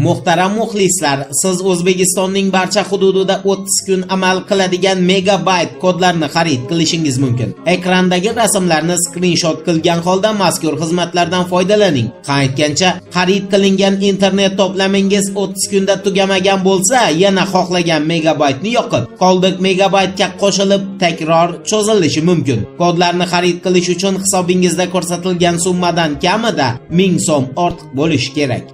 Muhtaram muxlislar, siz O'zbekistonning barcha hududida 30 kun amal qiladigan megabayt kodlarni xarid qilishingiz mumkin. Ekrandagi rasmlarni skrinshot qilgan holda mazkur xizmatlardan foydalaning. Qaydgancha, xarid qilingan internet to'plamingiz 30 kunda tugamagan bo'lsa, yana xohlagan megabaytni yoqib, qoldiq megabaytga qo'shilib takror cho'zilishi mumkin. Kodlarni xarid qilish uchun hisobingizda ko'rsatilgan summadan kamida 1000 so'm ortiq bo'lishi kerak.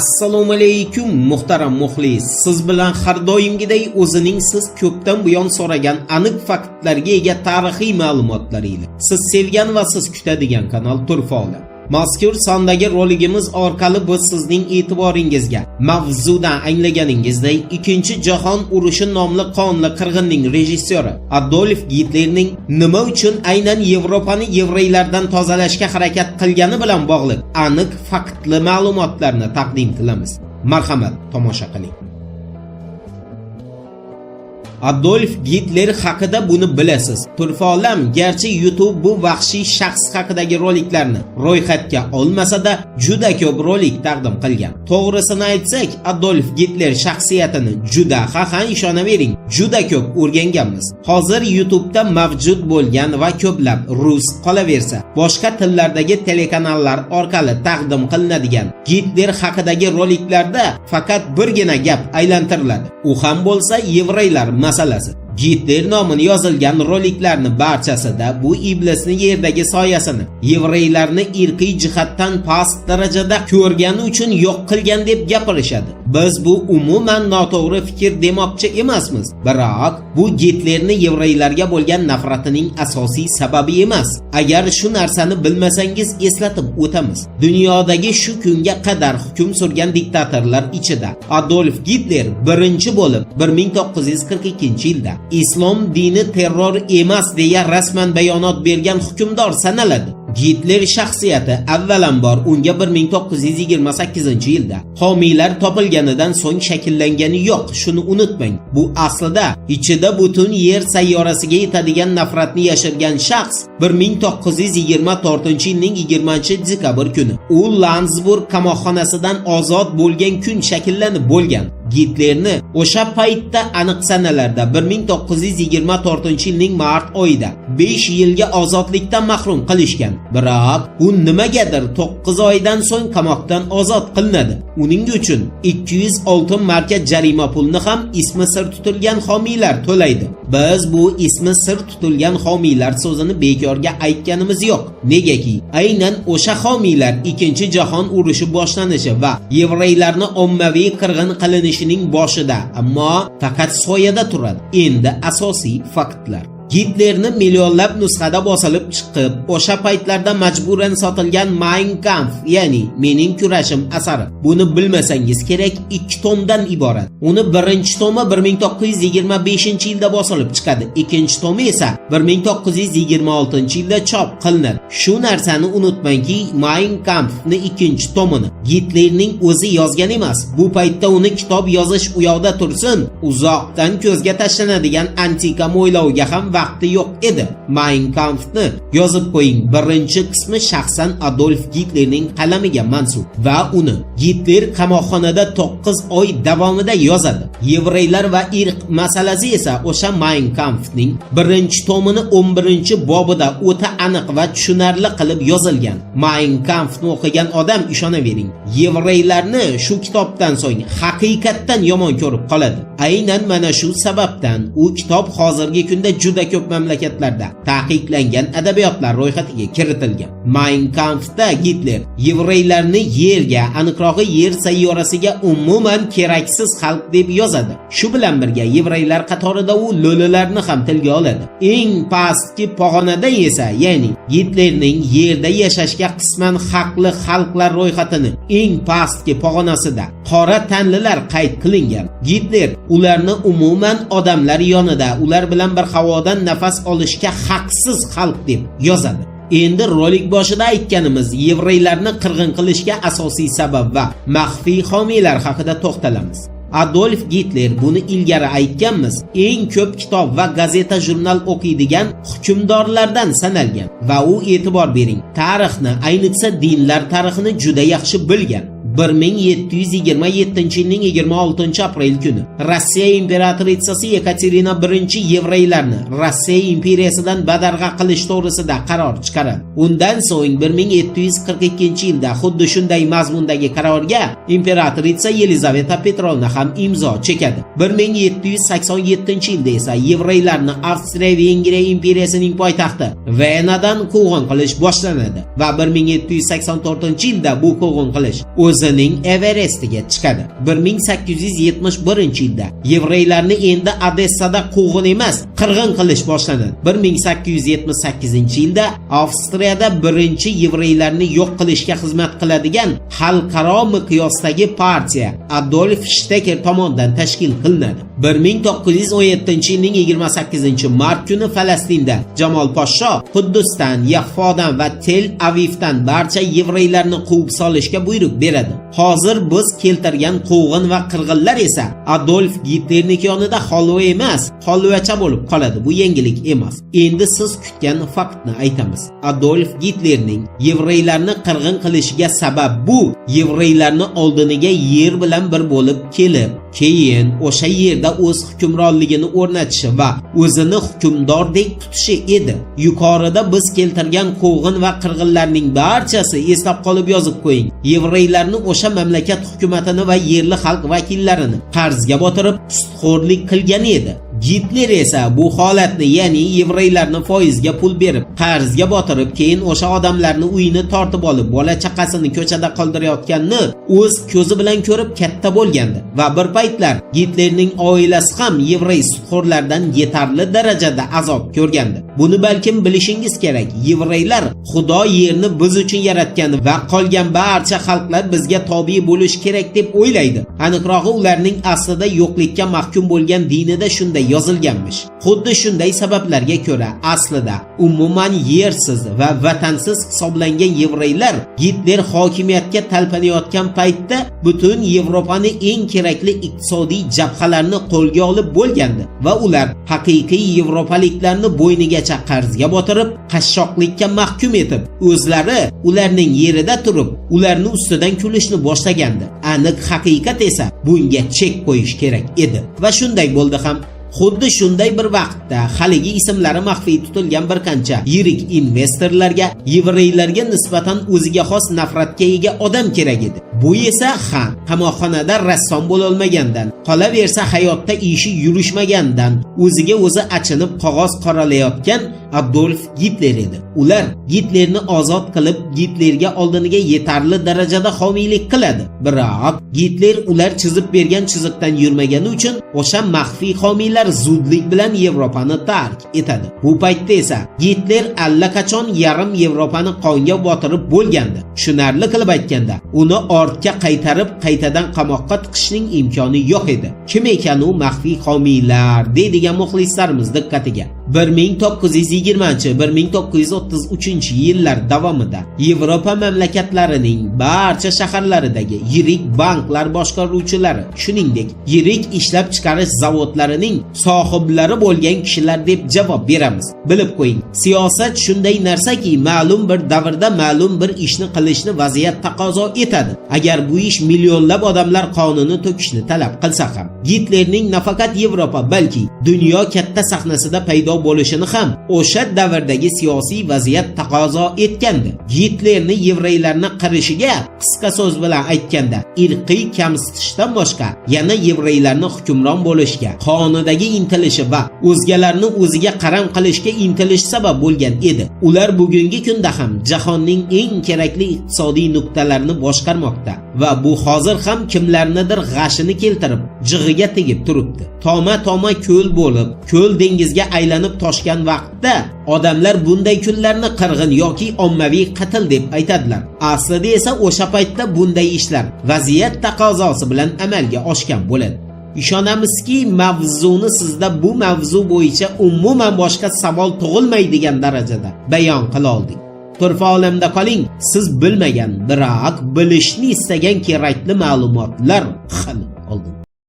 Assalomu alaykum muhtaram muxlis. Siz bilan har doimgidek o'zining siz ko'pdan buyon so'ragan aniq faktlarga ega tarixiy ma'lumotlar ila siz sevgan va siz kutadigan kanal Turfa Olam. Mazkur sondagi roligimiz orqali biz sizning e'tiboringizga mavzudan anglaganingizdek Ikkinchi jahon urushi nomli qonli qirg'inning rejissyori Adolf Gitlerning nima uchun aynan Yevropani yevreylardan tozalashga harakat qilgani bilan bog'liq aniq faktli ma'lumotlarni taqdim qilamiz. Marhamat, tomosha qiling. Adolf Gitler haqida buni bilasiz. Turfa Olam garchi YouTube bu vahshiy shaxs haqidagi roliklarni ro'yxatga olmasa-da, juda ko'p rolik taqdim qilgan. To'g'risini aytsak, Adolf Gitler shaxsiyatini juda ishonavering, juda ko'p o'rganganmiz. Hozir YouTube'da mavjud bo'lgan va ko'plab rus qolaversa, boshqa tillardagi telekanallar orqali taqdim qilinadigan Gitler haqidagi roliklarda faqat birgina gap aylantiriladi. U ham bo'lsa yevreylar masalasi. Gitler nomini yozilgan roliklarni barchasida bu iblisning yerdagi soyasini yevreylarni irqiy jihatdan past darajada ko'rgani uchun yo'q qilgan deb gapirishadi. Biz bu umuman noto'g'ri fikr demoqchi emasmiz. Biroq bu Gitlerni yevreylarga bo'lgan nafratining asosiy sababi emas. Agar shu narsani bilmasangiz eslatib o'tamiz. Dunyodagi shu kunga qadar hukm surgan diktatorlar ichida Adolf Gitler birinchi bo'lib 1942-yilda Islom dini terror emas deya rasman bayonot bergan hukmdor sanaladi. Gitler shaxsiyati avvalambor unga 1928-yilda homiylar topilganidan so'ng shakllangani yo'q. Shuni unutmang. Bu aslida ichida butun yer sayyorasiga yetadigan nafratni yashirgan shaxs 1924-yilning 20-dekabr kuni u Landsburg qamoqxonasidan ozod bo'lgan kun shakllanib bo'lgan. Gitlerni o'sha paytda aniq sanalarda 1924-yilning mart oyida 5 yilga ozodlikdan mahrum qilishgan. Biroq u nimagadir 9 oydan so'ng qamoqdan ozod qilinadi. Uning uchun 200 oltin marka jarima pulni ham ismi sir tutilgan homiylar to'laydi. Biz bu ismi sir tutilgan homiylar so'zini bekorga aytganimiz yo'q. Negaki, aynan o'sha homiylar Ikkinchi jahon urushi boshlanishi va yevreylarni ommaviy qirg'in qilinishining boshida, ammo faqat soyada turadi. Endi asosiy faktlar. Gitlerni millionlab nusxada bosilib chiqib, o'sha paytlarda majburan sotilgan Mein Kampf, ya'ni Mening kurashim asari. Buni bilmasangiz kerak, 2 tomdan iborat. Uni birinchi tomi 1925-yilda bosilib chiqadi, ikkinchi tomi esa 1926-yilda chop qilinadi. Shu narsani unutmangki, Mein Kampfni ikkinchi tomini Gitlerning o'zi yozgan emas. Bu paytda uni kitob yozish u yoqda tursin, uzoqdan ko'zga tashlanadigan antika mo'ylovga ham vaqti yo'q edi. Mein Kampfni yozib qo'ying. Birinchi qismi shaxsan Adolf Gitlerning qalamiga mansub va uni Gitler qamoqxonada 9 oy davomida yozadi. Yevreylar va irq masalasi esa o'sha Mein Kampfning birinchi tomini 11-bobida o'ta aniq va tushunarli qilib yozilgan. Mein Kampfni o'qigan odam ishonavering, yevreylarni shu kitobdan so'ng haqiqatdan yomon ko'rib qoladi. Aynan mana shu sababdan u kitob hozirgi kunda juda ko'p mamlakatlarda taqiqlangan adabiyotlar ro'yxatiga kiritilgan. Mein Kampfda Gitler yevreylarni yerga, aniqrog'i yer sayyorasiga umuman keraksiz xalq deb yozadi. Shu bilan birga yevreylar qatorida u lo'lilarni ham tilga oladi. Eng pastki pog'onada esa, ya'ni Gitlerning yerda yashashga qisman haqli xalqlar ro'yxatini eng pastki pog'onasida qora tanlilar qayd qilingan. Gitler ularni umuman odamlar yonida, ular bilan bir havodan nafas olishga haqsiz xalq deb yozadi. Endi rolik boshida aytganimiz yevreylarni qirg'in qilishga asosiy sabab va maxfiy homiylar haqida to'xtalamiz. Adolf Gitler, buni ilgari aytganmiz, eng ko'p kitob va gazeta jurnal o'qiydigan hukmdorlardan sanalgan va u, e'tibor bering, tarixni, ayniqsa dinlar tarixini juda yaxshi bilgan. 1727 yilning 26 aprel kuni Rossiya imperatritsasi Yekaterina I yevreylarni Rossiya imperiyasidan badarg'a qilish to'g'risida qaror chiqaradi. Undan so'ng 1742 yilda xuddi shunday mazmundagi qarorga imperatrica Yelizaveta Petrovna ham imzo chekadi. 1787 yilda esa yevreylarni Avstriya-Vengriya imperiyasining poytaxti Venadan quvg'in qilish boshlanadi va 1784 yilda bu quvg'in qilish o'zining Everestiga chiqadi. 1871 yilda yevreylarni endi Odessada quvg'in emas, qirg'in qilish boshlanadi. 1878 yilda Avstriyada birinchi yevreylarni yo'q qilishga xizmat qiladigan xalqaro miqyosdagi partiya Adolf Stecker tomonidan tashkil qilinadi. 1917 yilning 28 mart kuni Falastinda Jamol Poshsho Quddusdan, Yaffodan va Tel Avivdan barcha yevreylarni quvib solishga buyruq beradi. Hozir biz keltirgan quvg'in va qirg'inlar esa Adolf Gitlerning yonida holva emas, holvacha bo'lib qoladi. Bu yangilik emas. Endi siz kutgan faktni aytamiz. Adolf Gitlerning yevreylarni qirg'in qilishiga sabab bu yevreylarni oldiniga yer bilan bir bo'lib kelib, keyin o'sha yerda o'z hukmronligini o'rnatishi va o'zini hukmdordek tutishi edi. Yuqorida biz keltirgan quvg'in va qirg'inlarning barchasi, eslab qolib yozib qo'ying, yevreylarni o'sha mamlakat hukumatini va yerli xalq vakillarini qarzga botirib sudxo'rlik qilgan edi. Gitler esa bu holatni, ya'ni yevreylarni foizga pul berib, qarzga botirib, keyin o'sha odamlarni uyini tortib olib, bola chaqasini ko'chada qoldirayotganini o'z ko'zi bilan ko'rib katta bo'lgandi va bir paytlar Gitlerning oilasi ham yevrey sudxo'rlardan yetarli darajada azob ko'rgandi. Buni balkim bilishingiz kerak. Yevreylar Xudo yerni biz uchun yaratgan va qolgan barcha xalqlar bizga tobe bo'lish kerak deb o'ylaydi. Aniqrog'i, ularning aslida yo'qlikka mahkum bo'lgan dinida shunday yozilganmish. Xuddi shunday sabablarga ko'ra aslida umuman yersiz va vatansiz hisoblangan yevreylar Gitler hokimiyatga talpanayotgan paytda butun Yevropani eng kerakli iqtisodiy jabhalarni qo'lga olib bo'lgandi va ular haqiqiy yevropaliklarni bo'ynigacha qarzga botirib, qashshoqlikka mahkum etib, o'zlari ularning yerida turib, ularni ustidan kulishni boshlagandi. Aniq haqiqat esa bunga chek qo'yish kerak edi va shunday bo'ldi ham. Xuddi shunday bir vaqtda haligi ismlari maxfiy tutilgan bir qancha yirik investorlarga yevreylarga nisbatan o'ziga xos nafratga ega odam kerak edi. Bu esa ham qamoqxonada rassom bo'la olmagandan, qolaversa hayotda ishi yurishmagandan, o'ziga o'zi achinib qog'oz qoralayotgan Adolf Gitler edi. Ular Gitlerni ozod qilib, Gitlerga oldiniga yetarli darajada homiylik qiladi. Biroq Gitler ular chizib bergan chiziqdan yurmagani uchun o'sha maxfiy homiylar zudlik bilan Yevropani tark etadi. Bu paytda esa Gitler allaqachon yarim Yevropani qonga botirib bo'lgandi. Tushunarli qilib aytganda, uni ortga qaytarib, qaytadan qamoqqa tiqishning imkoni yo'q edi. Kim ekan u maxfiy homiylar deydigan muxlislarimiz diqqatiga. 1920-1933 yillar davomida Yevropa mamlakatlarining barcha shaharlaridagi yirik banklar boshqaruvchilari, shuningdek, yirik ishlab chiqarish zavodlarining sohiblari bo'lgan kishilar deb javob beramiz. Bilib qo'ying, siyosat shunday narsaki, ma'lum bir davrda ma'lum bir ishni qilishni vaziyat taqozo etadi. Agar bu ish millionlab odamlar qonini to'kishni talab qilsa ham, Gitlerning nafaqat Yevropa, balki dunyo katta sahnasida paydo bo'lishini ham o'sha davrdagi siyosiy vaziyat taqozo etgandi. Gitlerni yevreylarni qirishiga, qisqa so'z bilan aytganda, irqiy kamsitishdan boshqa yana yevreylarni hukmron bo'lishga, qonidagi intilishi va o'zgalarni o'ziga qaram qilishga intilish sabab bo'lgan edi. Ular bugungi kunda ham jahonning eng kerakli iqtisodiy nuqtalarini boshqarmoqda va bu hozir ham kimlarnidir g'ashini keltirib, jig'iga tegib turibdi. Toma-toma ko'l bo'lib, ko'l dengizga aylanib toshgan vaqtda odamlar bunday kunlarni qirg'in yoki ommaviy qatl deb aytadilar. Aslida esa o'sha paytda bunday ishlar vaziyat taqozosi bilan amalga oshgan bo'ladi. Ishonamizki, mavzuni sizda bu mavzu bo'yicha umuman boshqa savol tug'ilmaydigan darajada bayon qila oldik. Turfa olamda qoling, siz bilmagan, biroq bilishni istagan kerakli ma'lumotlar hali oldin.